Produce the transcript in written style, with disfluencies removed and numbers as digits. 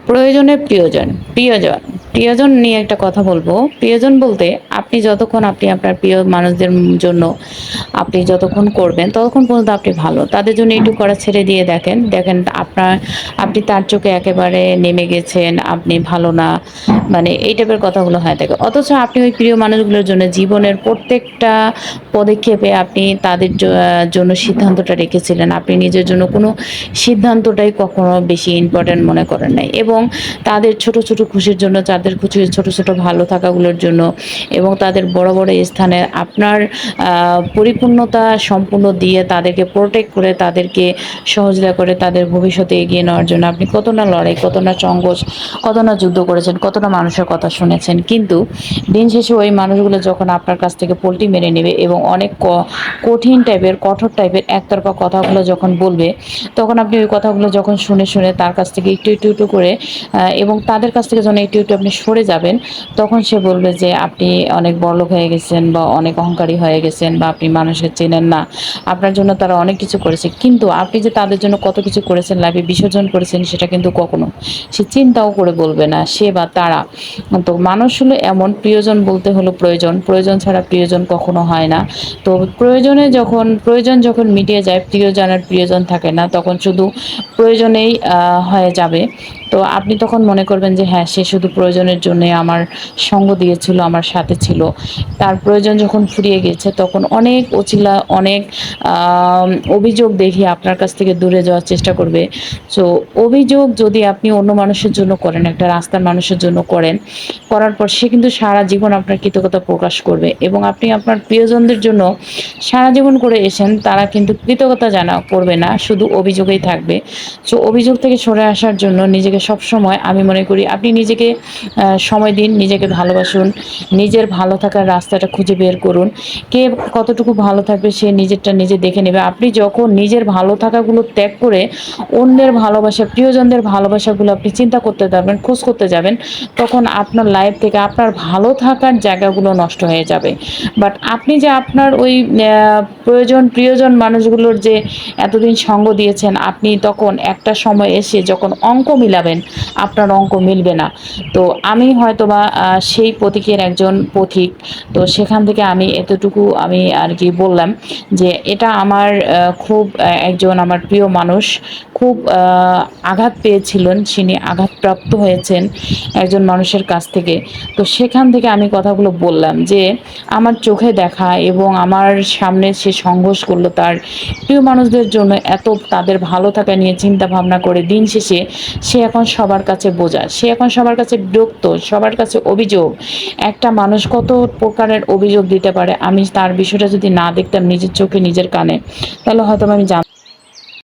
প্রয়োজনে প্রিয়জন, প্রিয়জন, প্রিয়জন নিয়ে একটা কথা বলবো। প্রিয়জন বলতে আপনি যতক্ষণ আপনি আপনার প্রিয় মানুষদের জন্য আপনি যতক্ষণ করবেন ততক্ষণ পর্যন্ত আপনি ভালো। তাদের জন্য একটু করা ছেড়ে দিয়ে দেখেন। দেখেন আপনি তার চোখে একেবারে নেমে গেছেন, আপনি ভালো না। মানে এই টাইপের কথাগুলো হয়ে থাকে। অথচ আপনি ওই প্রিয় মানুষগুলোর জন্য জীবনের প্রত্যেকটা পদক্ষেপে আপনি তাদের জন্য সিদ্ধান্তটা রেখেছিলেন। আপনি নিজের জন্য কোনো সিদ্ধান্তটাই কখনো বেশি ইম্পোর্টেন্ট মনে করেন নাই। এবং তাদের ছোট, ছোট খুশির জন্য, তাদের ছোট, ছোট ভালো থাকাগুলোর জন্য এবং তাদের বড়, বড় স্থানে আপনার পরিপূর্ণতা সম্পূর্ণ দিয়ে তাদেরকে প্রোটেক্ট করে, তাদেরকে সহযোগিতা করে তাদের ভবিষ্যতে এগিয়ে নেওয়ার জন্য আপনি কত না লড়াই, কত না সংঘর্ষ, কত না যুদ্ধ করেছেন, কত না মানুষের কথা শুনেছেন। কিন্তু দিন শেষে ওই মানুষগুলো যখন আপনার কাছ থেকে পোল্টি মেরে নেবে এবং অনেক কঠিন টাইপের, কঠোর টাইপের একতরফা কথাগুলো যখন বলবে, তখন আপনি ওই কথাগুলো যখন শুনে, শুনে তার কাছ থেকে একটু করে এবং তাদের কাছ থেকে যখন একটু আপনি সরে যাবেন, তখন সে বলবে যে আপনি অনেক বড়লোক হয়ে গেছেন বা অনেক অহংকারী হয়ে গেছেন বা আপনি মানুষকে চেনেন না। আপনার জন্য তারা অনেক কিছু করেছে। কিন্তু আপনি যে তাদের জন্য কত কিছু করেছেন, লাইফে বিসর্জন করেছেন সেটা কিন্তু কখনো সে চিন্তাও করে বলবে না, সে বা তারা। তো মানুষ হলো এমন, প্রিয়জন বলতে হলো প্রয়োজন। প্রয়োজন ছাড়া প্রিয়জন কখনো হয় না। তো প্রয়োজন যখন মিটিয়ে যায়, প্রিয়জন আর প্রিয়জন থাকে না। তখন শুধু প্রয়োজনেই হয়ে যাবে। তো আপনি তখন মনে করবেন যে হ্যাঁ, সে শুধু প্রয়োজনের জন্যে আমার সঙ্গ দিয়েছিল, আমার সাথে ছিল। তার প্রয়োজন যখন ফুরিয়ে গেছে তখন অনেক অছিলা, অনেক আ অভিযোগ দেখিয়ে আপনার কাছ থেকে দূরে যাওয়ার চেষ্টা করবে। সো অভিযোগ যদি আপনি অন্য মানুষের জন্য করেন, একটা রাস্তার মানুষের জন্য করেন, করার পর সে কিন্তু সারা জীবন আপনার কৃতজ্ঞতা প্রকাশ করবে এবং আপনি আপনার প্রিয়জনদের জন্য সারা জীবন করে এসেন, তারা কিন্তু কৃতজ্ঞতা করবে না, শুধু অভিযোগেই থাকবে। সো অভিযোগ থেকে সরে আসার জন্য নিজেকে সবসময় আমি মনে করি আপনি নিজেকে সময় দিন, নিজেকে ভালোবাসুন, নিজের ভালো থাকার রাস্তাটা খুঁজে বের করুন। কে কতটুকু ভালো থাকবে সে নিজেরটা নিজে দেখে নেবে। আপনি যখন নিজের ভালো থাকাগুলো ত্যাগ করে অন্যের ভালোবাসা, প্রিয়জনদের ভালোবাসাগুলো আপনি চিন্তা করতে যাবেন, খোঁজ করতে যাবেন, তখন আপনার লাইফ থেকে আপনার ভালো থাকার জায়গাগুলো নষ্ট হয়ে যাবে। বাট আপনি যে আপনার ওই প্রিয়জন মানুষগুলোর যে এতদিন সঙ্গ দিয়েছেন, আপনি তখন একটা সময় এসে যখন অঙ্ক মিলাবেন, আপনার অঙ্ক মিলবে না। তো আমি হয়তোবা সেই প্রতীকের একজন পথিক। তো সেখান থেকে আমি এতটুকু আমি আর কি বললাম যে এটা আমার খুব একজন আমার প্রিয় মানুষ খুব আঘাত পেয়েছিলেন, তিনি আঘাতপ্রাপ্ত হয়েছেন একজন মানুষের কাছ থেকে। তো সেখান থেকে আমি কথাগুলো বললাম যে আমার চোখে দেখা এবং আমার সামনে সে সংঘর্ষ করলো তার প্রিয় মানুষদের জন্য, এত তাদের ভালো থাকা নিয়ে চিন্তা ভাবনা করে দিন শেষে সে এখন সবার কাছে বোঝা, সে এখন সবার কাছে বিরক্ত, সবার কাছে অভিযোগ। একটা মানুষ কত প্রকারের অভিযোগ দিতে পারে, আমি তার বিষয়টা যদি না দেখতাম নিজের চোখে নিজের কানে, তাহলে হয়তো আমি